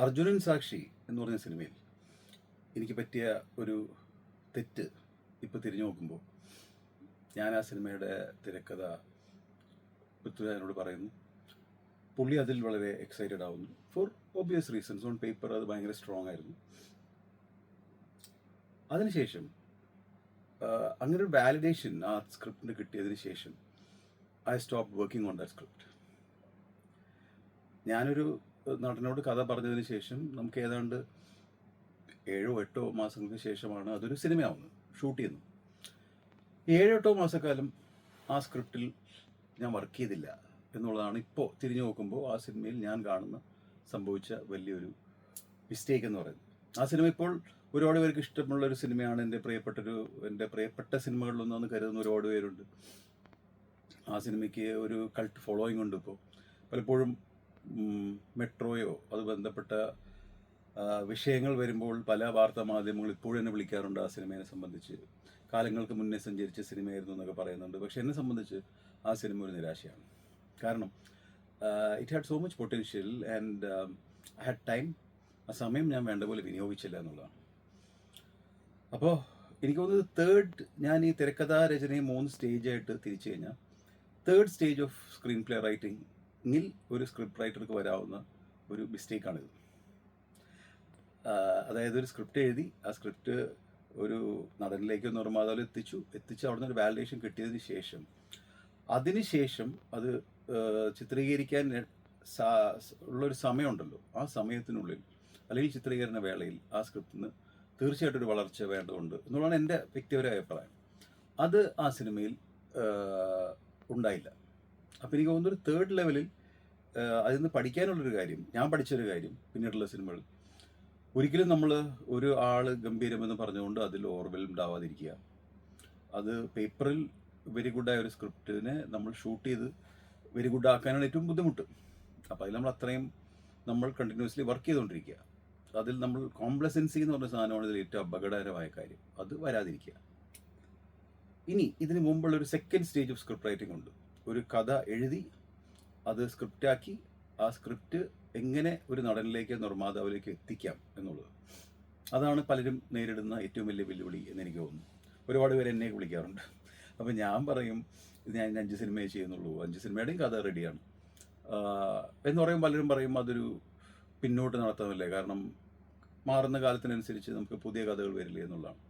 അർജുനൻ സാക്ഷി എന്ന് പറഞ്ഞ സിനിമയിൽ എനിക്ക് പറ്റിയ ഒരു തെറ്റ് ഇപ്പോൾ തിരിഞ്ഞു നോക്കുമ്പോൾ ഞാൻ ആ സിനിമയുടെ തിരക്കഥ പൃഥ്വിരാജിനോട് പറയുന്നു. പുള്ളി അതിൽ വളരെ എക്സൈറ്റഡ് ആവുന്നു for obvious reasons. On paper അത് ഭയങ്കര സ്ട്രോങ് ആയിരുന്നു. അതിനുശേഷം അങ്ങനെ ഒരു വാലിഡേഷൻ ആ സ്ക്രിപ്റ്റിന് കിട്ടിയതിന് ശേഷം I stop working on that script. ഞാനൊരു നടനോട് കഥ പറഞ്ഞതിന് ശേഷം നമുക്ക് ഏതാണ്ട് 7-8 മാസങ്ങൾക്ക് ശേഷമാണ് അതൊരു സിനിമയാവുന്നത്, ഷൂട്ട് ചെയ്യുന്നത്. 7-8 മാസക്കാലം ആ സ്ക്രിപ്റ്റിൽ ഞാൻ വർക്ക് ചെയ്തില്ല എന്നുള്ളതാണ് ഇപ്പോൾ തിരിഞ്ഞു നോക്കുമ്പോൾ ആ സിനിമയിൽ ഞാൻ സംഭവിച്ച വലിയൊരു മിസ്റ്റേക്ക് എന്ന് പറയുന്നത്. ആ സിനിമ ഇപ്പോൾ ഒരുപാട് പേർക്ക് ഇഷ്ടമുള്ള ഒരു സിനിമയാണ്. എൻ്റെ പ്രിയപ്പെട്ട സിനിമകളിലൊന്നെന്ന് കരുതുന്ന ഒരുപാട് പേരുണ്ട്. ആ സിനിമയ്ക്ക് ഒരു കൾട്ട് ഫോളോയിങ് ഉണ്ട്. ഇപ്പോൾ പലപ്പോഴും മെട്രോയോ അത് ബന്ധപ്പെട്ട വിഷയങ്ങൾ വരുമ്പോൾ പല വാർത്താ മാധ്യമങ്ങൾ ഇപ്പോഴും എന്നെ വിളിക്കാറുണ്ട് ആ സിനിമയെ സംബന്ധിച്ച്. കാലങ്ങൾക്ക് മുന്നേ സഞ്ചരിച്ച സിനിമയായിരുന്നു എന്നൊക്കെ പറയുന്നുണ്ട്. പക്ഷെ എന്നെ സംബന്ധിച്ച് ആ സിനിമ ഒരു നിരാശയാണ്. കാരണം it had so much potential and I had time. ആ സമയം ഞാൻ വേണ്ട പോലെ വിനിയോഗിച്ചില്ല എന്നുള്ളതാണ്. അപ്പോൾ എനിക്ക് തോന്നുന്നത് ഞാൻ ഈ തിരക്കഥാ രചനയെ 3 സ്റ്റേജായിട്ട് തിരിച്ചു കഴിഞ്ഞാൽ third stage of screen play റൈറ്റിംഗിൽ ഒരു സ്ക്രിപ്റ്റ് റൈറ്റർക്ക് വരാവുന്ന ഒരു മിസ്റ്റേക്കാണിത്. അതായത് ഒരു സ്ക്രിപ്റ്റ് എഴുതി, ആ സ്ക്രിപ്റ്റ് ഒരു നടനിലേക്ക് നിർമ്മാതാവിൽ എത്തിച്ച് അവിടെ നിന്ന് ഒരു വാലിഡേഷൻ കിട്ടിയതിന് ശേഷം അതിനുശേഷം അത് ചിത്രീകരിക്കാൻ ഉള്ളൊരു സമയമുണ്ടല്ലോ, ആ സമയത്തിനുള്ളിൽ അല്ലെങ്കിൽ ചിത്രീകരണ വേളയിൽ ആ സ്ക്രിപ്റ്റിന് തീർച്ചയായിട്ടും ഒരു വളർച്ച വേണ്ടതുണ്ട് എന്നുള്ളതാണ് എൻ്റെ വ്യക്തിപരമായ അഭിപ്രായം. അത് ആ സിനിമയിൽ ഉണ്ടായില്ല. അപ്പോൾ എനിക്ക് തോന്നുന്നൊരു തേർഡ് ലെവലിൽ അതിൽ നിന്ന് പഠിക്കാനുള്ളൊരു കാര്യം, ഞാൻ പഠിച്ചൊരു കാര്യം പിന്നീടുള്ള സിനിമകൾ, ഒരിക്കലും നമ്മൾ ഒരു ആൾ ഗംഭീരമെന്ന് പറഞ്ഞുകൊണ്ട് അതിൽ ഓവർവെൽംഡ് ആവാതിരിക്കുക. അത് പേപ്പറിൽ വെരി ഗുഡായ ഒരു സ്ക്രിപ്റ്റിനെ നമ്മൾ ഷൂട്ട് ചെയ്ത് വെരി ഗുഡ് ആക്കാനാണ് ഏറ്റവും ബുദ്ധിമുട്ട്. അപ്പോൾ അതിൽ നമ്മൾ കണ്ടിന്യൂസ്ലി വർക്ക് ചെയ്തുകൊണ്ടിരിക്കുക. അതിൽ നമ്മൾ കോംപ്ലസൻസി എന്ന് പറഞ്ഞ സാധനമാണ് ഇതിൽ ഏറ്റവും അപകടകരമായ കാര്യം. അത് വരാതിരിക്കുക. ഇനി ഇതിന് മുമ്പുള്ളൊരു second stage of script writing ഉണ്ട്. ഒരു കഥ എഴുതി അത് സ്ക്രിപ്റ്റാക്കി ആ സ്ക്രിപ്റ്റ് എങ്ങനെ ഒരു നടനിലേക്ക് നിർമ്മാതാവിലേക്ക് എത്തിക്കാം എന്നുള്ളത്, അതാണ് പലരും നേരിടുന്ന ഏറ്റവും വലിയ വെല്ലുവിളി എന്നെനിക്ക് തോന്നുന്നു. ഒരുപാട് പേര് എന്നെ വിളിക്കാറുണ്ട്. അപ്പോൾ ഞാൻ പറയും, ഞാൻ 5 സിനിമയെ ചെയ്യുന്നുള്ളൂ, 5 സിനിമയുടെയും കഥ റെഡിയാണ് എന്ന് പറയും. പലരും പറയും അതൊരു പിന്നോട്ട് നടത്താമല്ലേ, കാരണം മാറുന്ന കാലത്തിനനുസരിച്ച് നമുക്ക് പുതിയ കഥകൾ വരില്ലേ എന്നുള്ളതാണ്.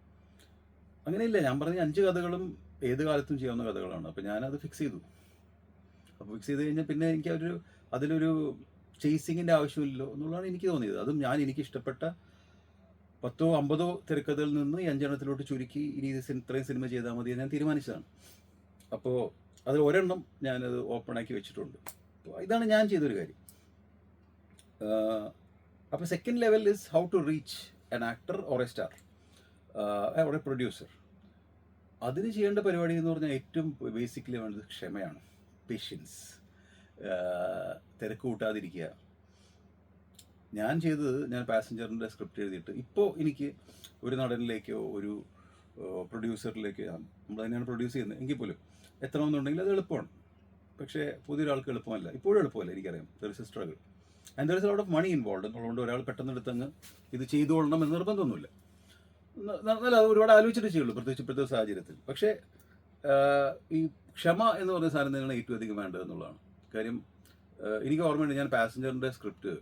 അങ്ങനെയില്ല. ഞാൻ പറഞ്ഞ 5 കഥകളും ഏത് കാലത്തും ചെയ്യാവുന്ന കഥകളാണ്. അപ്പോൾ ഞാനത് ഫിക്സ് ചെയ്തു. അപ്പോൾ ഫിക്സ് ചെയ്ത് കഴിഞ്ഞാൽ പിന്നെ എനിക്ക് അതിലൊരു ചേസിങ്ങിൻ്റെ ആവശ്യമില്ലല്ലോ എന്നുള്ളതാണ് എനിക്ക് തോന്നിയത്. അതും എനിക്ക് ഇഷ്ടപ്പെട്ട 10-50 തിരക്കഥകളിൽ നിന്ന് ഈ 5 ചുരുക്കി ഇനി ഇത്രയും സിനിമ ചെയ്താൽ മതി ഞാൻ തീരുമാനിച്ചതാണ്. അപ്പോൾ അതിൽ ഒരെണ്ണം ഞാനത് ഓപ്പണാക്കി വെച്ചിട്ടുണ്ട്. അപ്പോൾ ഇതാണ് ഞാൻ ചെയ്തൊരു കാര്യം. അപ്പോൾ second level is how to reach an actor or a star or a producer. അതിന് ചെയ്യേണ്ട പരിപാടി എന്ന് പറഞ്ഞാൽ ഏറ്റവും ബേസിക്കലി വേണ്ടത് ക്ഷമയാണ്, പേഷ്യൻസ്. തിരക്ക് കൂട്ടാതിരിക്കുക. ഞാൻ ചെയ്തത്, ഞാൻ പാസഞ്ചറിൻ്റെ സ്ക്രിപ്റ്റ് എഴുതിയിട്ട് ഇപ്പോൾ എനിക്ക് ഒരു നടനിലേക്കോ ഒരു പ്രൊഡ്യൂസറിലേക്കോ, നമ്മൾ തന്നെയാണ് പ്രൊഡ്യൂസ് ചെയ്യുന്നത് എങ്കിൽ പോലും എത്തണമെന്നുണ്ടെങ്കിൽ അത് എളുപ്പമാണ്. പക്ഷേ പുതിയൊരാൾക്ക് എളുപ്പമല്ല, ഇപ്പോഴും എളുപ്പമല്ല, എനിക്കറിയാം. There is a struggle and there is a lot of money involve എന്നുള്ളതുകൊണ്ട് ഒരാൾ പെട്ടെന്ന് എടുത്തങ്ങ് ഇത് ചെയ്തുകൊള്ളണം എന്ന് നിർബന്ധമൊന്നുമില്ല. എന്നാൽ അത് ഒരുപാട് ആലോചിച്ചിട്ട് ചെയ്യുള്ളൂ, പ്രത്യേകിച്ച് ഇപ്പോഴത്തെ സാഹചര്യത്തിൽ. പക്ഷേ ഈ ക്ഷമ എന്ന് പറഞ്ഞ സാധനം തന്നെയാണ് ഏറ്റവും അധികം വേണ്ടത് എന്നുള്ളതാണ് കാര്യം. എനിക്ക് ഓർമ്മയുണ്ട്, ഞാൻ പാസഞ്ചറിൻ്റെ സ്ക്രിപ്റ്റ്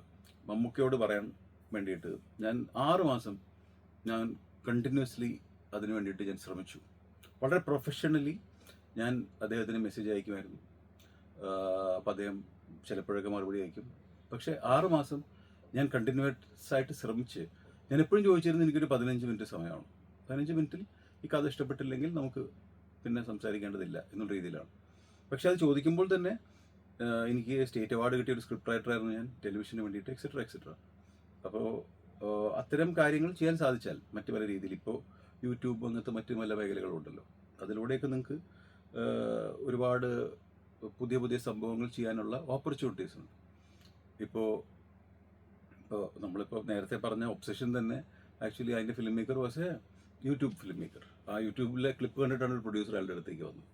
മമ്മൂക്കയോട് പറയാൻ വേണ്ടിയിട്ട് ഞാൻ 6 മാസം ഞാൻ കണ്ടിന്യൂസ്ലി അതിന് വേണ്ടിയിട്ട് ഞാൻ ശ്രമിച്ചു. വളരെ പ്രൊഫഷണലി ഞാൻ അദ്ദേഹത്തിന് മെസ്സേജ് അയക്കുമായിരുന്നു. അപ്പോൾ അദ്ദേഹം ചിലപ്പോഴൊക്കെ മറുപടി അയക്കും. പക്ഷേ 6 മാസം ഞാൻ കണ്ടിന്യൂസ് ആയിട്ട് ശ്രമിച്ച് ഞാൻ എപ്പോഴും ചോദിച്ചിരുന്നു, എനിക്കൊരു 15 മിനിറ്റ് സമയമാണ്. 15 മിനിറ്റിൽ ഈ കഥ ഇഷ്ടപ്പെട്ടില്ലെങ്കിൽ നമുക്ക് പിന്നെ സംസാരിക്കേണ്ടതില്ല എന്നുള്ള രീതിയിലാണ്. പക്ഷെ അത് ചോദിക്കുമ്പോൾ തന്നെ എനിക്ക് സ്റ്റേറ്റ് അവാർഡ് കിട്ടിയ ഒരു സ്ക്രിപ്റ്റ് റൈറ്ററായിരുന്നു ഞാൻ, ടെലിവിഷന് വേണ്ടിയിട്ട്, എക്സെട്ര. അപ്പോൾ അത്തരം കാര്യങ്ങൾ ചെയ്യാൻ സാധിച്ചാൽ മറ്റു പല രീതിയിൽ, ഇപ്പോൾ യൂട്യൂബ് അങ്ങനത്തെ മറ്റു പല മേഖലകളുണ്ടല്ലോ, അതിലൂടെയൊക്കെ നിങ്ങൾക്ക് ഒരുപാട് പുതിയ സംഭവങ്ങൾ ചെയ്യാനുള്ള ഓപ്പർച്യൂണിറ്റീസ് ഉണ്ട്. ഇപ്പോൾ നമ്മളിപ്പോൾ നേരത്തെ പറഞ്ഞ ഒബ്സഷൻ തന്നെ ആക്ച്വലി അതിൻ്റെ film maker was A YouTube film maker. ആ യൂട്യൂബിലെ ക്ലിപ്പ് കണ്ടിട്ടാണ് ഒരു പ്രൊഡ്യൂസർ അയാളുടെ അടുത്തേക്ക് വന്നത്.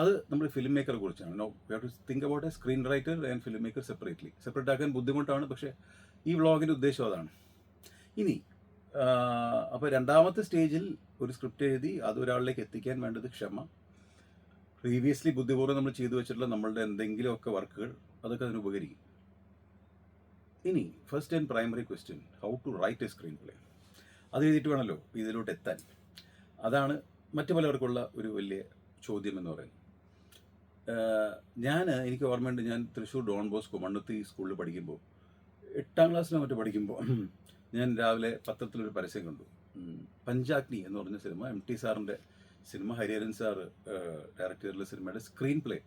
അത് നമ്മൾ ഫിലിം മേക്കറെ കുറിച്ചാണ്. No, we have to think about a screen writer and film maker separate ആക്കാൻ ബുദ്ധിമുട്ടാണ്. പക്ഷേ ഈ വ്ളോഗിൻ്റെ ഉദ്ദേശം അതാണ്. ഇനി അപ്പോൾ രണ്ടാമത്തെ സ്റ്റേജിൽ ഒരു സ്ക്രിപ്റ്റ് എഴുതി അത് ഒരാളിലേക്ക് എത്തിക്കാൻ വേണ്ടത് ക്ഷമ, പ്രീവിയസ്ലി ബുദ്ധിപൂർവ്വം നമ്മൾ ചെയ്തു വെച്ചിട്ടുള്ള നമ്മളുടെ എന്തെങ്കിലുമൊക്കെ വർക്കുകൾ, അതൊക്കെ അതിന് ഉപകരിക്കും. ഇനി first and primary question, how to write a screen play. അത് എഴുതിയിട്ട് വേണമല്ലോ ഇതിലോട്ട് എത്താൻ. അതാണ് മറ്റു പലർക്കുള്ള ഒരു വലിയ ചോദ്യം എന്ന് പറയുന്നത്. എനിക്ക് ഓർമ്മയുണ്ട്, ഞാൻ തൃശ്ശൂർ ഡോൺ ബോസ്കോ മണ്ണുത്തി സ്കൂളിൽ പഠിക്കുമ്പോൾ 8ാം ക്ലാസ്സിലോ മറ്റോ പഠിക്കുമ്പോൾ ഞാൻ രാവിലെ പത്രത്തിലൊരു പരസ്യം കണ്ടു. പഞ്ചാഗ്നി എന്ന് പറഞ്ഞ സിനിമ, MT സാറിൻ്റെ സിനിമ, ഹരിഹരൻ സാർ ഡയറക്റ്റ് ചെയ്തിട്ടുള്ള സിനിമയുടെ സ്ക്രീൻ പ്ലേ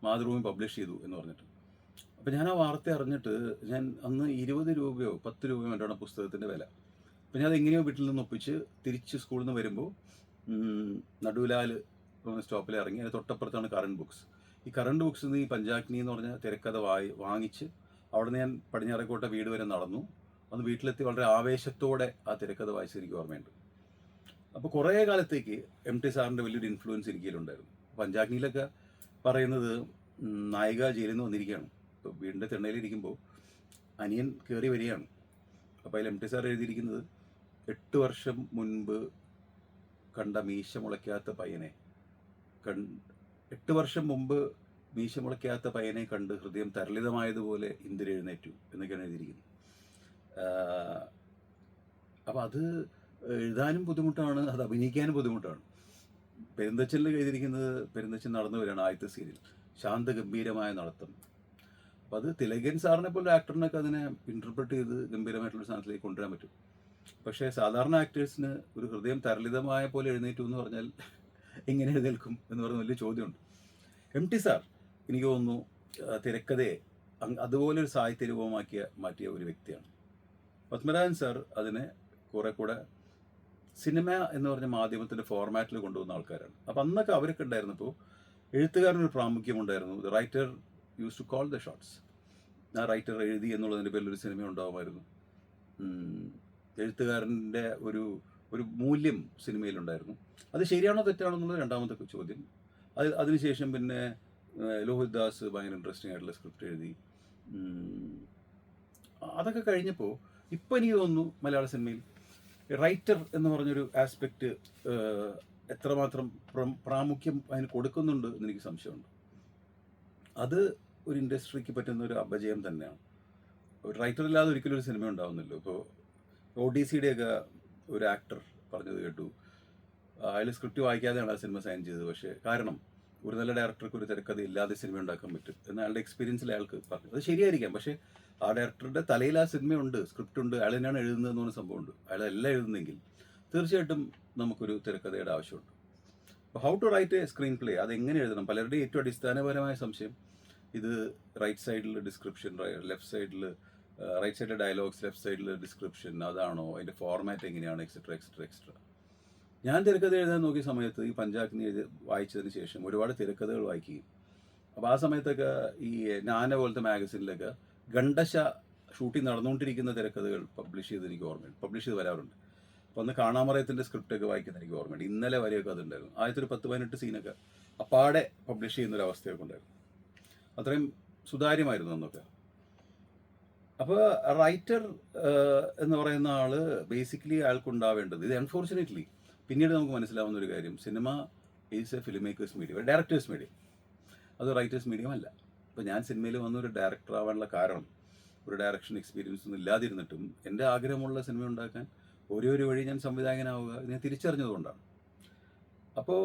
മാതൃഭൂമി പബ്ലിഷ് ചെയ്തു എന്ന് പറഞ്ഞിട്ട്. അപ്പോൾ ഞാൻ ആ വാർത്ത അറിഞ്ഞിട്ട്, ഞാൻ അന്ന് 20 രൂപയോ 10 രൂപയോ മറ്റാണ് പുസ്തകത്തിൻ്റെ വില. അപ്പോൾ ഞാൻ അതെങ്ങനെയോ വീട്ടിൽ നിന്ന് ഒപ്പിച്ച് തിരിച്ച് സ്കൂളിൽ നിന്ന് വരുമ്പോൾ നടുവിലാൽ സ്റ്റോപ്പിൽ ഇറങ്ങി. അതിന് തൊട്ടപ്പുറത്താണ് കറണ്ട് ബുക്സ്. ഈ കറണ്ട് ബുക്സിൽ നിന്ന് ഈ പഞ്ചാഗ്നി എന്ന് പറഞ്ഞ തിരക്കഥ വാങ്ങിച്ച് അവിടെ നിന്ന് ഞാൻ പടിഞ്ഞാറേക്കോട്ട വീട് വരെ നടന്നു. അന്ന് വീട്ടിലെത്തി വളരെ ആവേശത്തോടെ ആ തിരക്കഥ വായിച്ച് എനിക്ക് ഓർമ്മയുണ്ട്. അപ്പോൾ കുറേ കാലത്തേക്ക് MT സാറിൻ്റെ വലിയൊരു ഇൻഫ്ലുവൻസ് എനിക്കിലുണ്ടായിരുന്നു. പഞ്ചാഗ്നിയിലൊക്കെ പറയുന്നത് നായിക ജയിലിൽ നിന്ന് വന്നിരിക്കുകയാണ്. ഇപ്പോൾ വീടിൻ്റെ തിണ്ണയിലിരിക്കുമ്പോൾ അനിയൻ കയറി വരികയാണ്. അപ്പോൾ അതിൽ MT സാർ എഴുതിയിരിക്കുന്നത് 8 വർഷം മുൻപ് കണ്ട മീശ മുളയ്ക്കാത്ത പയ്യനെ 8 വർഷം മുമ്പ് മീശ മുളയ്ക്കാത്ത പയ്യനെ കണ്ട് ഹൃദയം തരളിതമായതുപോലെ ഇന്ദിര എഴുന്നേറ്റു എന്നൊക്കെയാണ് എഴുതിയിരിക്കുന്നത്. അപ്പോൾ അത് എഴുതാനും ബുദ്ധിമുട്ടാണ്, അത് അഭിനയിക്കാനും ബുദ്ധിമുട്ടാണ്. പെരുന്തച്ചനിൽ എഴുതിയിരിക്കുന്നത്, പെരുന്തച്ചൻ നടന്നു വരികയാണ് ആദ്യത്തെ സീരിയൽ, ശാന്തഗംഭീരമായ നടത്തം. അപ്പോൾ അത് തിലകൻ സാറിനെ പോലെ ആക്ടറിനൊക്കെ അതിനെ ഇൻ്റർപ്രറ്റ് ചെയ്ത് ഗംഭീരമായിട്ടുള്ള സ്ഥാനത്തിലേക്ക് കൊണ്ടുവരാൻ പറ്റും. പക്ഷേ സാധാരണ ആക്ടേഴ്സിന് ഒരു ഹൃദയം തരളിതമായ പോലെ എഴുന്നേറ്റു എന്ന് പറഞ്ഞാൽ എങ്ങനെ എഴുന്നേൽക്കും എന്ന് പറയുന്ന വലിയ ചോദ്യമുണ്ട്. MT സാർ എനിക്ക് തോന്നുന്നു തിരക്കഥയെ അതുപോലെ ഒരു സാഹിത്യ മാറ്റിയ ഒരു വ്യക്തിയാണ്. പത്മരാജൻ സാർ അതിനെ കുറെ കൂടെ സിനിമ എന്ന് പറഞ്ഞ മാധ്യമത്തിൻ്റെ ഫോർമാറ്റിൽ കൊണ്ടുവന്ന ആൾക്കാരാണ്. അപ്പോൾ അന്നൊക്കെ അവരൊക്കെ ഉണ്ടായിരുന്നപ്പോൾ എഴുത്തുകാരനൊരു പ്രാമുഖ്യമുണ്ടായിരുന്നു. The writer use to call the shots. ആ റൈറ്റർ എഴുതി എന്നുള്ളതിൻ്റെ പേരിൽ ഒരു സിനിമ ഉണ്ടാകുമായിരുന്നു. എഴുത്തുകാരൻ്റെ ഒരു മൂല്യം സിനിമയിലുണ്ടായിരുന്നു. അത് ശരിയാണോ തെറ്റാണോ എന്നുള്ളത് രണ്ടാമത്തെ ചോദ്യം. അതിനുശേഷം പിന്നെ ലോഹിത് ദാസ് ഭയങ്കര ഇൻട്രസ്റ്റിംഗ് ആയിട്ടുള്ള സ്ക്രിപ്റ്റ് എഴുതി. അതൊക്കെ കഴിഞ്ഞപ്പോൾ ഇപ്പോൾ എനിക്ക് തോന്നുന്നു മലയാള സിനിമയിൽ റൈറ്റർ എന്ന് പറഞ്ഞൊരു ആസ്പെക്റ്റ് എത്രമാത്രം പ്രാമുഖ്യം അതിന് കൊടുക്കുന്നുണ്ട് എന്നെനിക്ക് സംശയമുണ്ട്. അത് ഒരു ഇൻഡസ്ട്രിക്ക് പറ്റുന്ന ഒരു അപജയം തന്നെയാണ്. ഒരു റൈറ്റർ ഇല്ലാതെ ഒരിക്കലും ഒരു സിനിമ ഉണ്ടാവുന്നില്ല. ഇപ്പോൾ ODCയുടെയൊക്കെ ഒരു ആക്ടർ പറഞ്ഞത് കേട്ടു, അയാൾ സ്ക്രിപ്റ്റ് വായിക്കാതെയാണ് ആ സിനിമ സൈൻ ചെയ്തത്. പക്ഷേ കാരണം ഒരു നല്ല ഡയറക്ടർക്ക് ഒരു തിരക്കഥ ഇല്ലാതെ സിനിമ ഉണ്ടാക്കാൻ പറ്റും എന്ന് അയാളുടെ എക്സ്പീരിയൻസിൽ അയാൾക്ക് പറഞ്ഞു. അത് ശരിയായിരിക്കാം, പക്ഷേ ആ ഡയറക്ടറുടെ തലയിൽ ആ സിനിമയുണ്ട്, സ്ക്രിപ്റ്റ് ഉണ്ട്, അയാൾ തന്നെയാണ് എഴുതുന്നതെന്ന് പറഞ്ഞ സംഭവമുണ്ട്. അയാളെല്ലാം എഴുതുന്നെങ്കിൽ തീർച്ചയായിട്ടും നമുക്കൊരു തിരക്കഥയുടെ ആവശ്യമുണ്ട്. അപ്പോൾ how to write a screen play, അതെങ്ങനെ എഴുതണം? പലരുടെയും ഏറ്റവും അടിസ്ഥാനപരമായ സംശയം ഇത് റൈറ്റ് സൈഡിൽ ഡിസ്ക്രിപ്ഷൻ, ലെഫ്റ്റ് സൈഡിൽ റൈറ്റ് സൈഡിൽ ഡയലോഗ്സ്, ലെഫ്റ്റ് സൈഡിൽ ഡിസ്ക്രിപ്ഷൻ, അതാണോ അതിൻ്റെ ഫോർമാറ്റ് എങ്ങനെയാണ്, എക്സെട്ര. ഞാൻ തിരക്കഥ എഴുതാൻ നോക്കിയ സമയത്ത് ഈ പഞ്ചാഗ്നി വായിച്ചതിന് ശേഷം ഒരുപാട് തിരക്കഥകൾ വായിക്കുകയും, അപ്പോൾ ആ സമയത്തൊക്കെ ഈ നാന പോലത്തെ മാഗസിനിലൊക്കെ ഗണ്ടശ ഷൂട്ടിംഗ് നടന്നുകൊണ്ടിരിക്കുന്ന തിരക്കഥകൾ പബ്ലിഷ് ചെയ്ത് വരാറുണ്ട്. അപ്പോൾ അന്ന് കാണാമറയത്തിൻ്റെ സ്ക്രിപ്റ്റൊക്കെ വായിക്കുന്ന എനിക്ക് ഓർമ്മയുണ്ട്. ഇന്നലെ വരെയൊക്കെ അതുണ്ടായിരുന്നു. ആദ്യത്തെ ഒരു 10-18 സീനൊക്കെ അപ്പാടെ പബ്ലിഷ് ചെയ്യുന്നൊരവസ്ഥയൊക്കെ ഉണ്ടായിരുന്നു. അത്രയും സുതാര്യമായിരുന്നു അന്നൊക്കെ. അപ്പോൾ റൈറ്റർ എന്ന് പറയുന്ന ആൾ ബേസിക്കലി അയാൾക്കുണ്ടാവേണ്ടത്, ഇത് അൺഫോർച്ചുനേറ്റ്ലി പിന്നീട് നമുക്ക് മനസ്സിലാവുന്ന ഒരു കാര്യം, cinema is A film makers medium, directors medium, അത് റൈറ്റേഴ്സ് മീഡിയം അല്ല. ഇപ്പോൾ ഞാൻ സിനിമയിൽ വന്നൊരു ഡയറക്ടർ ആവാനുള്ള കാരണം ഒരു ഡയറക്ഷൻ എക്സ്പീരിയൻസ് ഒന്നും ഇല്ലാതിരുന്നിട്ടും എൻ്റെ ആഗ്രഹമുള്ള സിനിമ ഉണ്ടാക്കാൻ ഒരേ ഒരു വഴി ഞാൻ സംവിധായകനാവുക ഞാൻ തിരിച്ചറിഞ്ഞതുകൊണ്ടാണ്. അപ്പോൾ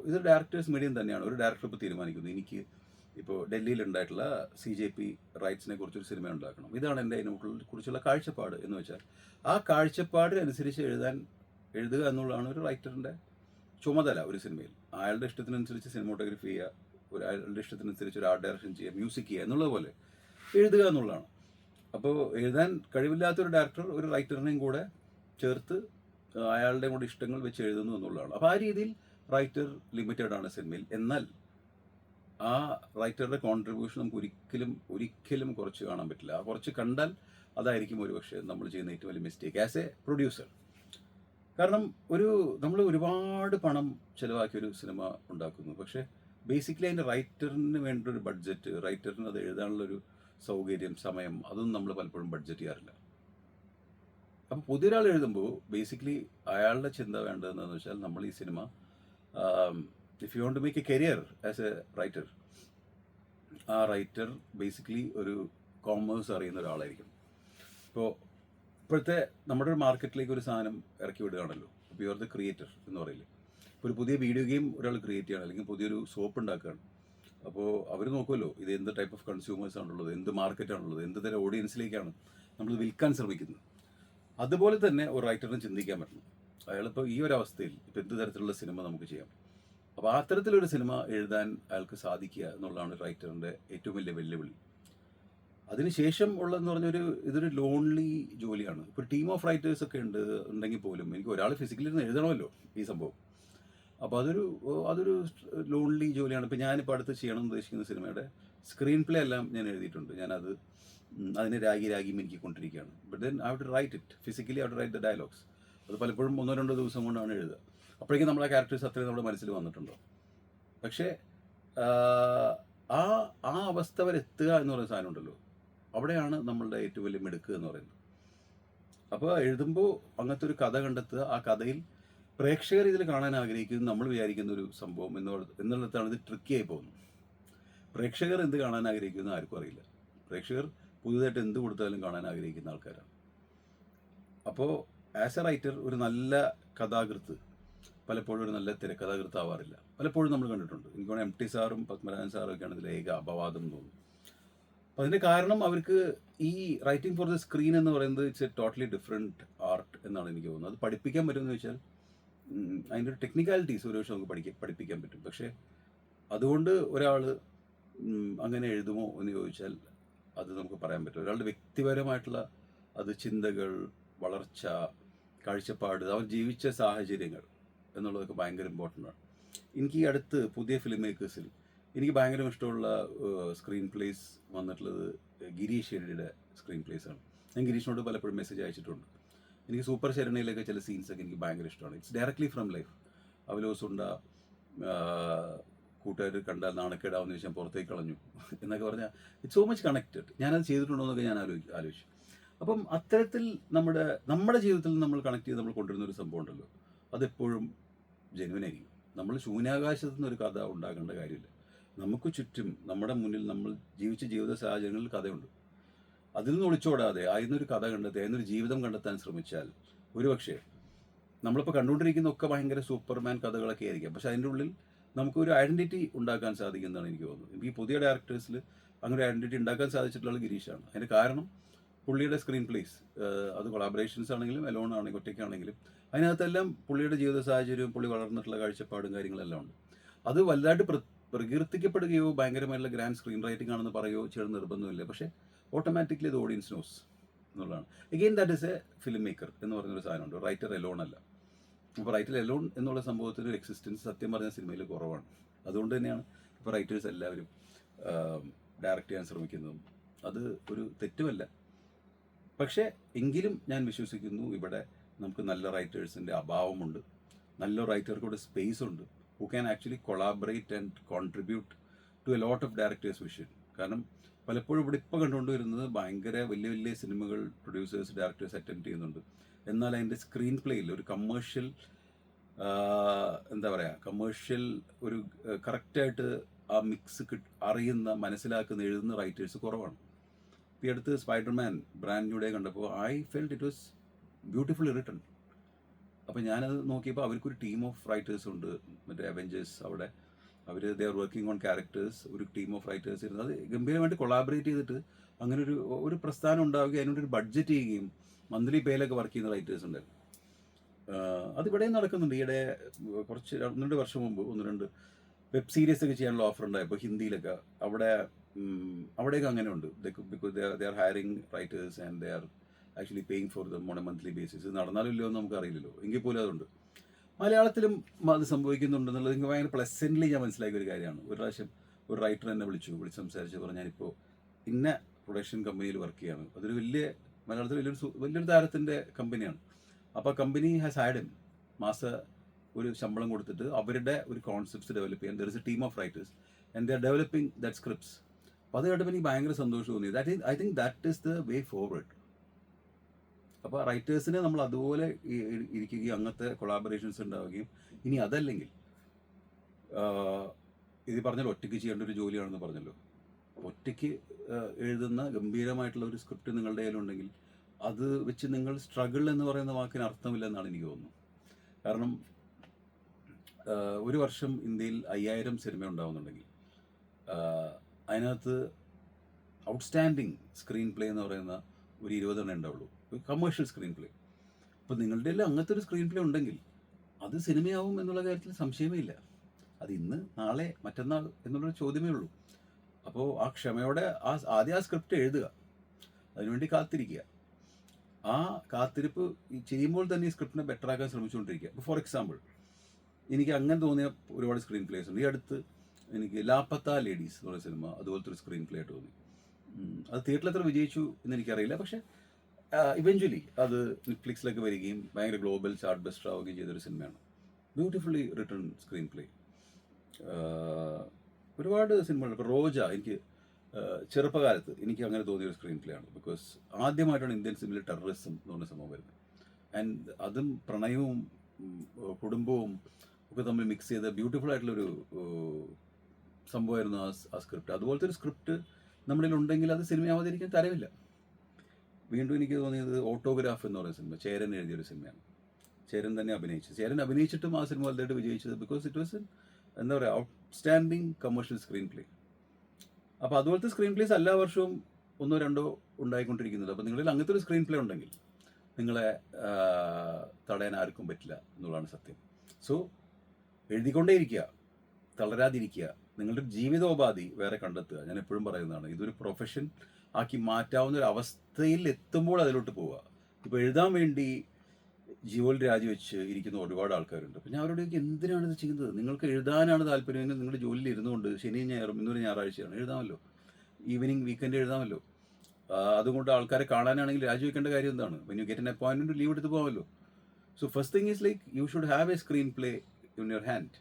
ഇതൊരു ഡയറക്ടേഴ്സ് മീഡിയം തന്നെയാണ്. ഒരു ഡയറക്ടർ ഇപ്പോൾ തീരുമാനിക്കുന്നു, എനിക്ക് ഇപ്പോൾ ഡൽഹിയിലുണ്ടായിട്ടുള്ള CJP റൈറ്റ്സിനെ കുറിച്ചൊരു സിനിമ ഉണ്ടാക്കണം, ഇതാണ് എൻ്റെ അതിനെക്കുറിച്ചുള്ള കാഴ്ചപ്പാട് എന്ന് വെച്ചാൽ ആ കാഴ്ചപ്പാടിനനുസരിച്ച് എഴുതുക എന്നുള്ളതാണ് ഒരു റൈറ്ററിൻ്റെ ചുമതല ഒരു സിനിമയിൽ. അയാളുടെ ഇഷ്ടത്തിനനുസരിച്ച് സിനിമോട്ടോഗ്രഫി ചെയ്യുക, അയാളുടെ ഇഷ്ടത്തിനനുസരിച്ച് ഒരു ആർട്ട് ഡയറക്ഷൻ ചെയ്യുക, മ്യൂസിക് ചെയ്യുക എന്നുള്ളത് പോലെ എഴുതുക എന്നുള്ളതാണ്. അപ്പോൾ എഴുതാൻ കഴിവില്ലാത്തൊരു ഡയറക്ടർ ഒരു റൈറ്ററിനെയും കൂടെ ചേർത്ത് അയാളുടെ കൂടെ ഇഷ്ടങ്ങൾ വെച്ച് എഴുതുന്നു എന്നുള്ളതാണ്. അപ്പോൾ ആ രീതിയിൽ റൈറ്റർ ലിമിറ്റഡ് ആണ് സിനിമയിൽ. എന്നാൽ ആ റൈറ്ററുടെ കോൺട്രിബ്യൂഷൻ നമുക്ക് ഒരിക്കലും കുറച്ച് കാണാൻ പറ്റില്ല. ആ കുറച്ച് കണ്ടാൽ അതായിരിക്കും ഒരുപക്ഷെ നമ്മൾ ചെയ്യുന്ന ഏറ്റവും വലിയ മിസ്റ്റേക്ക് ആസ് എ പ്രൊഡ്യൂസർ. കാരണം നമ്മൾ ഒരുപാട് പണം ചിലവാക്കിയൊരു സിനിമ ഉണ്ടാക്കുന്നു, പക്ഷേ ബേസിക്കലി അതിൻ്റെ റൈറ്ററിന് വേണ്ട ഒരു ബഡ്ജറ്റ്, റൈറ്ററിന് അത് എഴുതാനുള്ളൊരു സൗകര്യം, സമയം, അതൊന്നും നമ്മൾ പലപ്പോഴും ബഡ്ജറ്റ് ചെയ്യാറില്ല. അപ്പോൾ പുതിയൊരാൾ എഴുതുമ്പോൾ ബേസിക്കലി അയാളുടെ ചിന്ത വേണ്ടതെന്ന് വെച്ചാൽ നമ്മൾ ഈ cinema if you want to make a career as a writer, ആ റൈറ്റർ ബേസിക്കലി ഒരു കോമേഴ്സ് അറിയുന്ന ഒരാളായിരിക്കും. ഇപ്പോഴത്തെ നമ്മുടെ ഒരു മാർക്കറ്റിലേക്ക് ഒരു സാധനം ഇറക്കി വിടുകയാണല്ലോ. അപ്പോൾ യു ആർ ദ ക്രിയേറ്റർ എന്ന് പറയില്ലേ. ഇപ്പോൾ ഒരു പുതിയ വീഡിയോ ഗെയിം ഒരാൾ ക്രിയേറ്റ് ചെയ്യണം, അല്ലെങ്കിൽ പുതിയൊരു സോപ്പ് ഉണ്ടാക്കുകയാണ്. അപ്പോൾ അവർ നോക്കുമല്ലോ ഇത് എന്ത് ടൈപ്പ് ഓഫ് കൺസ്യൂമേഴ്സ് ആണുള്ളത്, എന്ത് മാർക്കറ്റാണുള്ളത്, എന്ത് തരം ഓഡിയൻസിലേക്കാണ് നമ്മൾ വിൽക്കാൻ ശ്രമിക്കുന്നത്. അതുപോലെ തന്നെ ഒരു റൈറ്ററിന് ചിന്തിക്കാൻ പറ്റണം. അയാളിപ്പോൾ ഈ ഒരു അവസ്ഥയിൽ ഇപ്പോൾ എന്ത് തരത്തിലുള്ള സിനിമ നമുക്ക് ചെയ്യാം. അപ്പോൾ അത്തരത്തിലൊരു സിനിമ എഴുതാൻ അയാൾക്ക് സാധിക്കുക എന്നുള്ളതാണ് റൈറ്ററിൻ്റെ ഏറ്റവും വലിയ വെല്ലുവിളി. അതിനുശേഷം ഉള്ളതെന്ന് പറഞ്ഞൊരു ഇതൊരു ലോൺലി ജോലിയാണ്. ഇപ്പോൾ ടീം ഓഫ് റൈറ്റേഴ്സ് ഒക്കെ ഉണ്ടെങ്കിൽ പോലും എനിക്ക് ഒരാൾ ഫിസിക്കലി ഇരുന്ന് എഴുതണമല്ലോ ഈ സംഭവം. അപ്പോൾ അതൊരു ലോൺലി ജോലിയാണ്. ഇപ്പോൾ ഞാനിപ്പോൾ അടുത്ത് ചെയ്യണമെന്ന് ഉദ്ദേശിക്കുന്ന സിനിമയുടെ സ്ക്രീൻ പ്ലേ എല്ലാം ഞാൻ എഴുതിയിട്ടുണ്ട്. ഞാനത് അതിനെ രാഗി മിനുക്കിക്കൊണ്ടിരിക്കുകയാണ്. But then I have to write it physically, I have to write the dialogues. അത് പലപ്പോഴും 1-2 ദിവസം കൊണ്ടാണ് എഴുതുക. അപ്പോഴേക്കും നമ്മുടെ ക്യാരക്ടേഴ്സ് അത്രയും നമ്മുടെ മനസ്സിൽ വന്നിട്ടുണ്ടോ. പക്ഷേ ആ അവസ്ഥ വരെ എത്തുക എന്ന് പറയുന്ന സാധനം ഉണ്ടല്ലോ, അവിടെയാണ് നമ്മളുടെ ഏറ്റവും വലിയ മിടുക്ക് എന്ന് പറയുന്നത്. അപ്പോൾ എഴുതുമ്പോൾ അങ്ങനത്തെ ഒരു കഥ കണ്ടെത്തുക, ആ കഥയിൽ പ്രേക്ഷകർ ഇതിൽ കാണാൻ ആഗ്രഹിക്കുന്നു നമ്മൾ വിചാരിക്കുന്ന ഒരു സംഭവം എന്നുള്ളിടത്താണ് ഇത് ട്രിക്കിയായി പോകുന്നത്. പ്രേക്ഷകർ എന്ത് കാണാൻ ആഗ്രഹിക്കുന്നു ആർക്കും അറിയില്ല. പ്രേക്ഷകർ പുതുതായിട്ട് എന്ത് കൊടുത്താലും കാണാൻ ആഗ്രഹിക്കുന്ന ആൾക്കാരാണ്. അപ്പോൾ ആസ് എ റൈറ്റർ ഒരു നല്ല കഥാകൃത്ത് പലപ്പോഴും ഒരു നല്ല തിരക്കഥാകൃത്ത് ആവാറില്ല. പലപ്പോഴും നമ്മൾ കണ്ടിട്ടുണ്ട്. എനിക്ക് തോന്നുന്നു MT സാറും പത്മരാജൻ സാറും ഒക്കെയാണ് ഇതിൽ ഏക അപവാദം എന്ന് തോന്നുന്നു. അപ്പോൾ അതിൻ്റെ കാരണം അവർക്ക് ഈ റൈറ്റിംഗ് ഫോർ ദ സ്ക്രീൻ എന്ന് പറയുന്നത് it's A totally different art എന്നാണ് എനിക്ക് തോന്നുന്നത്. അത് പഠിപ്പിക്കാൻ പറ്റുമെന്ന് ചോദിച്ചാൽ അതിൻ്റെ ഒരു ടെക്നിക്കാലിറ്റീസ് ഒരു പക്ഷേ നമുക്ക് പഠിപ്പിക്കാൻ പറ്റും. പക്ഷേ അതുകൊണ്ട് ഒരാൾ അങ്ങനെ എഴുതുമോ എന്ന് ചോദിച്ചാൽ അത് നമുക്ക് പറയാൻ പറ്റും. ഒരാളുടെ വ്യക്തിപരമായിട്ടുള്ള അത് ചിന്തകൾ, വളർച്ച, കാഴ്ചപ്പാട്, അവർ ജീവിച്ച സാഹചര്യങ്ങൾ എന്നുള്ളതൊക്കെ ഭയങ്കര ഇമ്പോർട്ടൻ്റ് ആണ്. എനിക്ക് ഈ അടുത്ത് പുതിയ ഫിലിം മേക്കേഴ്സിൽ എനിക്ക് ഭയങ്കര ഇഷ്ടമുള്ള സ്ക്രീൻ പ്ലേസ് വന്നിട്ടുള്ളത് ഗിരീഷ് ഷെഡിയുടെ സ്ക്രീൻ പ്ലേസ് ആണ്. ഞാൻ ഗിരീഷിനോട് പലപ്പോഴും മെസ്സേജ് അയച്ചിട്ടുണ്ട്. എനിക്ക് സൂപ്പർ ശരണയിലൊക്കെ ചില സീൻസൊക്കെ എനിക്ക് ഭയങ്കര ഇഷ്ടമാണ്. It's directly from life. അവലോസുണ്ട കൂട്ടുകാർ കണ്ടാൽ നാണക്കേടാവെന്ന് ചോദിച്ചാൽ പുറത്തേക്ക് കളഞ്ഞു എന്നൊക്കെ പറഞ്ഞാൽ ഇറ്റ്സ് സോ മച്ച് കണക്റ്റഡ്. ഞാനത് ചെയ്തിട്ടുണ്ടോ എന്നൊക്കെ ഞാൻ ആലോചിച്ചു. അപ്പം അത്തരത്തിൽ നമ്മുടെ ജീവിതത്തിൽ നമ്മൾ കണക്ട് ചെയ്ത് നമ്മൾ കൊണ്ടുവരുന്ന ഒരു സംഭവം ഉണ്ടല്ലോ, അതെപ്പോഴും ജെനുവിനായിരിക്കും. നമ്മൾ ശൂന്യാകാശത്തു നിന്ന് ഒരു കഥ ഉണ്ടാക്കേണ്ട കാര്യമില്ല. നമുക്ക് ചുറ്റും നമ്മുടെ മുന്നിൽ നമ്മൾ ജീവിച്ച ജീവിത സാഹചര്യങ്ങളിൽ കഥയുണ്ട്. അതിൽ നിന്ന് ഒളിച്ചോടാതെ അതിനൊരു കഥ കണ്ടെത്തി അതിനൊരു ജീവിതം കണ്ടെത്താൻ ശ്രമിച്ചാൽ ഒരുപക്ഷെ നമ്മളിപ്പോൾ കണ്ടുകൊണ്ടിരിക്കുന്ന ഒക്കെ ഭയങ്കര സൂപ്പർമാൻ കഥകളൊക്കെ ആയിരിക്കാം. പക്ഷെ അതിൻ്റെ ഉള്ളിൽ നമുക്കൊരു ഐഡൻറ്റിറ്റി ഉണ്ടാക്കാൻ സാധിക്കുന്നതാണ് എനിക്ക് തോന്നുന്നത്. ഈ പുതിയ ഡയറക്ടേഴ്സിൽ അങ്ങനെ ഐഡൻറ്റിറ്റി ഉണ്ടാക്കാൻ സാധിച്ചിട്ടുള്ള ഗിരീഷാണ്. അതിൻ്റെ കാരണം പുള്ളിയുടെ സ്ക്രീൻ പ്ലേസ്, അത് കൊളാബറേഷൻസ് ആണെങ്കിലും എലോൺ ആണെങ്കിലും ഒറ്റയ്ക്കാണെങ്കിലും അതിനകത്തെല്ലാം പുള്ളിയുടെ ജീവിത സാഹചര്യവും പുള്ളി വളർന്നിട്ടുള്ള കാഴ്ചപ്പാടും കാര്യങ്ങളെല്ലാം ഉണ്ട്. അത് വലുതായിട്ട് പ്രകീർത്തിക്കപ്പെടുകയോ ഭയങ്കരമായിട്ടുള്ള ഗ്രാൻഡ് സ്ക്രീൻ റൈറ്റിംഗ് ആണെന്ന് പറയുകയോ ചെയ്യുന്ന നിർബന്ധമില്ല. പക്ഷേ ഓട്ടോമാറ്റിക്കലി ഇത് ഓഡിയൻസ് നോസ് എന്നുള്ളതാണ്. Again that is A film maker എന്ന് പറഞ്ഞൊരു സാധനമുണ്ട്. റൈറ്റർ എലോൺ അല്ല. അപ്പോൾ റൈറ്റർ എലോൺ എന്നുള്ള സംഭവത്തിന് ഒരു എക്സിസ്റ്റൻസ് സത്യം പറഞ്ഞ സിനിമയിൽ കുറവാണ്. അതുകൊണ്ട് തന്നെയാണ് ഇപ്പോൾ റൈറ്റേഴ്സ് എല്ലാവരും ഡയറക്റ്റ് ചെയ്യാൻ ശ്രമിക്കുന്നതും. അത് ഒരു തെറ്റുമല്ല. പക്ഷേ എങ്കിലും ഞാൻ വിശ്വസിക്കുന്നു ഇവിടെ നമുക്ക് നല്ല റൈറ്റേഴ്സിൻ്റെ അഭാവമുണ്ട്. നല്ല റൈറ്റർക്കൂടെ സ്പേസ് ഉണ്ട് who can actually collaborate and contribute to a lot of directors vision. കാരണം പലപ്പോഴും ഇവിടെ ഇപ്പോൾ കണ്ടുകൊണ്ടുവരുന്നത് ഭയങ്കര വലിയ വലിയ സിനിമകൾ പ്രൊഡ്യൂസേഴ്സ് ഡയറക്ടേഴ്സ് അറ്റംപ്റ്റ് ചെയ്യുന്നുണ്ട്. എന്നാൽ അതിൻ്റെ സ്ക്രീൻ പ്ലേയിൽ ഒരു കമേഴ്ഷ്യൽ കമേഴ്ഷ്യൽ ഒരു കറക്റ്റായിട്ട് ആ മിക്സ് അറിയുന്ന മനസ്സിലാക്കുന്ന എഴുതുന്ന റൈറ്റേഴ്സ് കുറവാണ്. ഈ അടുത്ത് സ്പൈഡർമാൻ ബ്രാൻഡ് ന്യൂ ഡേ കണ്ടപ്പോൾ I felt it was beautifully written. അപ്പോൾ ഞാനത് നോക്കിയപ്പോൾ അവർക്കൊരു ടീം ഓഫ് റൈറ്റേഴ്സ് ഉണ്ട്. മറ്റേ അവെഞ്ചേഴ്സ് അവിടെ they are working on characters. ഒരു ടീം ഓഫ് റൈറ്റേഴ്സ് ഇരുന്ന് അത് ഗംഭീരമായിട്ട് കൊളാബറേറ്റ് ചെയ്തിട്ട് അങ്ങനെ ഒരു പ്രസ്ഥാനം ഉണ്ടാവുകയും അതിനോടൊരു ബഡ്ജറ്റ് ചെയ്യുകയും മന്ത്ലി പേയിലൊക്കെ വർക്ക് ചെയ്യുന്ന റൈറ്റേഴ്സ് ഉണ്ടായിരുന്നു. അതിവിടെയും നടക്കുന്നുണ്ട്. ഈയിടെ കുറച്ച് 1-2 വർഷം മുമ്പ് 1-2 വെബ് സീരീസ് ഒക്കെ ചെയ്യാനുള്ള ഓഫർ ഉണ്ടായപ്പോൾ ഹിന്ദിയിലൊക്കെ അവിടെയൊക്കെ അങ്ങനെ ഉണ്ട്. Because they are hiring writers and they are actually paying for them on A monthly basis. ഇത് നടന്നാലും ഇല്ലയോ എന്ന് നമുക്ക് അറിയില്ലല്ലോ. എങ്കിൽ പോലും അതുണ്ട്. മലയാളത്തിലും അത് സംഭവിക്കുന്നുണ്ടെന്നുള്ളത് എനിക്ക് ഭയങ്കര പ്ലസൻ്റ്ലി ഞാൻ മനസ്സിലാക്കിയ ഒരു കാര്യമാണ്. ഒരു പ്രാവശ്യം ഒരു റൈറ്റർ എന്നെ വിളിച്ച് സംസാരിച്ച് പറഞ്ഞാൽ ഞാനിപ്പോൾ ഇന്ന പ്രൊഡക്ഷൻ കമ്പനിയിൽ വർക്ക് ചെയ്യാണ്. അതൊരു മലയാളത്തിൽ വലിയൊരു താരത്തിൻ്റെ കമ്പനിയാണ്. അപ്പോൾ കമ്പനി ഹാസ് ഹയർഡ് ഹിം. ഒരു ശമ്പളം കൊടുത്തിട്ട് അവരുടെ ഒരു കോൺസെപ്റ്റ്സ് ഡെവലപ്പ് ചെയ്യാൻ there is A team of writers and they are developing that scripts. അപ്പോൾ അത് കേട്ടപ്പോൾ എനിക്ക് ഭയങ്കര സന്തോഷം തോന്നി. I think that is the way forward. അപ്പോൾ റൈറ്റേഴ്സിനെ നമ്മൾ അതുപോലെ ഇരിക്കുകയും അങ്ങനത്തെ കൊളാബറേഷൻസ് ഉണ്ടാവുകയും, ഇനി അതല്ലെങ്കിൽ ഇത് പറഞ്ഞല്ലോ ഒറ്റയ്ക്ക് ചെയ്യേണ്ട ഒരു ജോലിയാണെന്ന് പറഞ്ഞല്ലോ. ഒറ്റയ്ക്ക് എഴുതുന്ന ഗംഭീരമായിട്ടുള്ള ഒരു സ്ക്രിപ്റ്റ് നിങ്ങളുടെ കയ്യിലുണ്ടെങ്കിൽ അത് വെച്ച് നിങ്ങൾ സ്ട്രഗിൾ എന്ന് പറയുന്ന വാക്കിന് അർത്ഥമില്ലെന്നാണ് എനിക്ക് തോന്നുന്നത്. കാരണം ഒരു വർഷം ഇന്ത്യയിൽ 5000 സിനിമ ഉണ്ടാവുന്നുണ്ടെങ്കിൽ അതിനകത്ത് ഔട്ട്സ്റ്റാൻഡിങ് സ്ക്രീൻ പ്ലേ എന്ന് പറയുന്ന ഒരു 20 ഉണ്ടാവുള്ളൂ, ഒരു കമേഴ്ഷ്യൽ സ്ക്രീൻ പ്ലേ. അപ്പോൾ നിങ്ങളുടെ എല്ലാം അങ്ങനത്തെ ഒരു സ്ക്രീൻ പ്ലേ ഉണ്ടെങ്കിൽ അത് സിനിമയാവും എന്നുള്ള കാര്യത്തിൽ സംശയമേ ഇല്ല. അത് ഇന്ന് നാളെ മറ്റന്നാൾ എന്നുള്ളൊരു ചോദ്യമേ ഉള്ളൂ. അപ്പോൾ ആ ക്ഷമയോടെ ആദ്യം ആ സ്ക്രിപ്റ്റ് എഴുതുക, അതിനുവേണ്ടി കാത്തിരിക്കുക. ആ കാത്തിരിപ്പ് ചെയ്യുമ്പോൾ തന്നെ ഈ സ്ക്രിപ്റ്റിനെ ബെറ്റർ ആക്കാൻ ശ്രമിച്ചുകൊണ്ടിരിക്കുക. ഇപ്പോൾ ഫോർ എക്സാമ്പിൾ എനിക്ക് അങ്ങനെ തോന്നിയ ഒരുപാട് സ്ക്രീൻ പ്ലേസ് ഉണ്ട്. ഈ അടുത്ത് എനിക്ക് ലാപ്പത്ത ലേഡീസ് എന്ന് പറയുന്ന സിനിമ അതുപോലത്തെ ഒരു സ്ക്രീൻ പ്ലേ ആയിട്ട് തോന്നി. അത് തിയേറ്ററിൽ എത്ര വിജയിച്ചു എന്ന് എനിക്കറിയില്ല, പക്ഷേ ഇവഞ്ച്വലി അത് നെറ്റ്ഫ്ലിക്സിലൊക്കെ വരികയും ഭയങ്കര ഗ്ലോബൽ ചാർട്ട് ബസ്റ്റർ ആവുകയും ചെയ്തൊരു സിനിമയാണ്. Beautifully written screen play. ഒരുപാട് സിനിമകൾ, ഇപ്പോൾ റോജ എനിക്ക് ചെറുപ്പകാലത്ത് എനിക്ക് അങ്ങനെ തോന്നിയൊരു സ്ക്രീൻ പ്ലേ ആണ്. ബിക്കോസ് ആദ്യമായിട്ടാണ് ഇന്ത്യൻ സിനിമയിൽ ടെററിസം എന്ന് പറഞ്ഞ സംഭവം വരുന്നത്. ആൻഡ് അതും പ്രണയവും കുടുംബവും ഒക്കെ തമ്മിൽ മിക്സ് ചെയ്ത ബ്യൂട്ടിഫുൾ ആയിട്ടുള്ളൊരു സംഭവമായിരുന്നു ആ സ്ക്രിപ്റ്റ്. അതുപോലത്തെ ഒരു സ്ക്രിപ്റ്റ് നമ്മളിൽ ഉണ്ടെങ്കിൽ അത് സിനിമയാവാതിരിക്കാൻ തരമില്ല. വീണ്ടും എനിക്ക് തോന്നിയത് ഓട്ടോഗ്രാഫ് എന്ന് പറയുന്ന സിനിമ, ചേരൻ എഴുതിയൊരു സിനിമയാണ്. ചേരൻ തന്നെ അഭിനയിച്ചത്. ചേരൻ അഭിനയിച്ചിട്ടും ആ സിനിമ വലുതായിട്ട് വിജയിച്ചത് ബിക്കോസ് ഇറ്റ് വാസ് എന്താ പറയുക, ഔട്ട്സ്റ്റാൻഡിങ് കമേഴ്ഷ്യൽ സ്ക്രീൻ പ്ലേ. അപ്പോൾ അതുപോലത്തെ സ്ക്രീൻ പ്ലേസ് എല്ലാ വർഷവും 1-2 ഉണ്ടായിക്കൊണ്ടിരിക്കുന്നത്. അപ്പോൾ നിങ്ങളിൽ അങ്ങനത്തെ ഒരു സ്ക്രീൻ പ്ലേ ഉണ്ടെങ്കിൽ നിങ്ങളെ തടയാൻ ആർക്കും പറ്റില്ല എന്നുള്ളതാണ് സത്യം. സോ എഴുതിക്കൊണ്ടേയിരിക്കുക, തളരാതിരിക്കുക, നിങ്ങളുടെ ജീവിതോപാധി വേറെ കണ്ടെത്തുക. ഞാൻ എപ്പോഴും പറയുന്നതാണ്, ഇതൊരു പ്രൊഫഷൻ ആക്കി മാറ്റാവുന്ന ഒരു അവസ്ഥയിൽ എത്തുമ്പോൾ അതിലോട്ട് പോവുക. ഇപ്പോൾ എഴുതാൻ വേണ്ടി ജോലി രാജിവെച്ച് ഇരിക്കുന്ന ഒരുപാട് ആൾക്കാരുണ്ട്. അപ്പോൾ ഞാൻ അവരോട് എന്തിനാണ് ഇത് ചെയ്യുന്നത്? നിങ്ങൾക്ക് എഴുതാനാണ് താല്പര്യമെങ്കിൽ നിങ്ങളുടെ ജോലിയിൽ ഇരുന്നുകൊണ്ട് ശനിയും ഞായറും, ഇന്നൊരു ഞായറാഴ്ചയാണ്, എഴുതാമല്ലോ. Evening weekend എഴുതാമല്ലോ. അതുകൊണ്ട് ആൾക്കാരെ കാണാനാണെങ്കിൽ രാജിവെക്കേണ്ട കാര്യം എന്താണ്? When you get an appointment leave എടുത്ത് പോകാമല്ലോ. So first thing is like you should have a screen play in your hand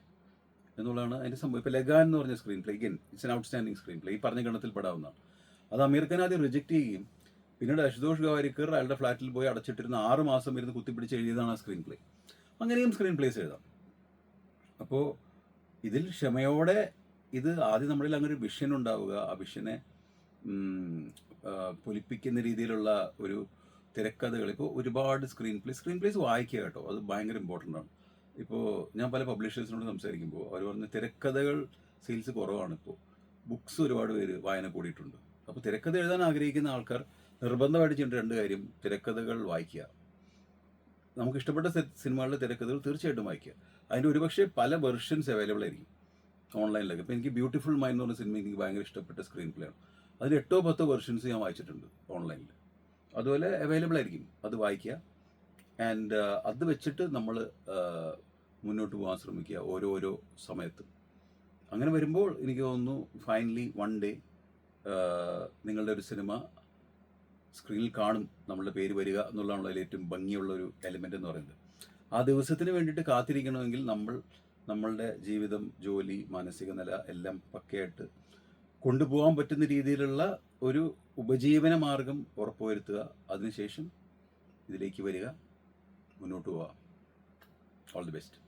എന്നുള്ളതാണ് അതിൻ്റെ സംഭവം. ഇപ്പോൾ ലഗാൻ എന്ന് പറഞ്ഞ സ്ക്രീൻ പ്ലേ, ഇഗൻ it's an outstanding screen play, ഈ പറഞ്ഞ ഗണത്തിൽ പെടാവുന്നതാണ്. അത് അമീർ ഖാൻ ആദ്യം റിജക്റ്റ് ചെയ്യുകയും പിന്നീട് അശുതോഷ് ഗവാരിക്കർ അയാളുടെ ഫ്ലാറ്റിൽ പോയി അടച്ചിട്ടിരുന്ന 6 മാസം ഇരുന്ന് കുത്തിപ്പിടിച്ച് എഴുതിയതാണ് ആ സ്ക്രീൻ പ്ലേ. അങ്ങനെയും സ്ക്രീൻ പ്ലേസ് എഴുതാം. അപ്പോൾ ഇതിൽ ക്ഷമയോടെ ഇത് ആദ്യം നമ്മളിൽ അങ്ങനെ ഒരു വിഷൻ ഉണ്ടാവുക, ആ വിഷനെ പൊലിപ്പിക്കുന്ന രീതിയിലുള്ള ഒരു തിരക്കഥകൾ. ഇപ്പോൾ ഒരുപാട് സ്ക്രീൻ പ്ലേസ് വായിക്കുക കേട്ടോ, അത് ഭയങ്കര ഇമ്പോർട്ടൻ്റ് ആണ്. ഇപ്പോൾ ഞാൻ പല പബ്ലിഷേഴ്സിനോട് സംസാരിക്കുമ്പോൾ അവർ പറഞ്ഞ തിരക്കഥകൾ സെയിൽസ് കുറവാണ്. ഇപ്പോൾ ബുക്സ് ഒരുപാട് പേര് വായന കൂടിയിട്ടുണ്ട്. അപ്പോൾ തിരക്കഥ എഴുതാൻ ആഗ്രഹിക്കുന്ന ആൾക്കാർ നിർബന്ധമായിട്ട് ചെയ്യേണ്ട 2 കാര്യം: തിരക്കഥകൾ വായിക്കുക, നമുക്ക് ഇഷ്ടപ്പെട്ട സിനിമകളുടെ തിരക്കഥകൾ തീർച്ചയായിട്ടും വായിക്കുക. അതിൻ്റെ ഒരുപക്ഷെ പല വെർഷൻസ് അവൈലബിൾ ആയിരിക്കും ഓൺലൈനിലൊക്കെ. ഇപ്പോൾ എനിക്ക് ബ്യൂട്ടിഫുൾ മൈൻഡ് എന്ന് പറഞ്ഞ സിനിമ എനിക്ക് ഭയങ്കര ഇഷ്ടപ്പെട്ട സ്ക്രീൻ പ്ലേ ആണ്. അതിൽ 8-10 വെർഷൻസ് ഞാൻ വായിച്ചിട്ടുണ്ട് ഓൺലൈനിൽ. അതുപോലെ അവൈലബിൾ ആയിരിക്കും, അത് വായിക്കുക. ആൻഡ് അത് വെച്ചിട്ട് നമ്മൾ മുന്നോട്ട് പോകാൻ ശ്രമിക്കുക ഓരോരോ സമയത്തും. അങ്ങനെ വരുമ്പോൾ എനിക്ക് തോന്നുന്നു ഫൈനലി വൺ ഡേ നിങ്ങളുടെ ഒരു സിനിമ സ്ക്രീനിൽ കാണും, നമ്മളുടെ പേര് വരിക എന്നുള്ളതാണല്ലോ അതിൽ ഏറ്റവും ഭംഗിയുള്ളൊരു എലിമെൻ്റ് എന്ന് പറയുന്നത്. ആ ദിവസത്തിന് വേണ്ടിയിട്ട് കാത്തിരിക്കണമെങ്കിൽ നമ്മളുടെ ജീവിതം, ജോലി, മാനസിക നില എല്ലാം പക്കയായിട്ട് കൊണ്ടുപോകാൻ പറ്റുന്ന രീതിയിലുള്ള ഒരു ഉപജീവന മാർഗം ഉറപ്പുവരുത്തുക. അതിനുശേഷം ഇതിലേക്ക് വരിക, മുന്നോട്ട് പോവുക. All the best.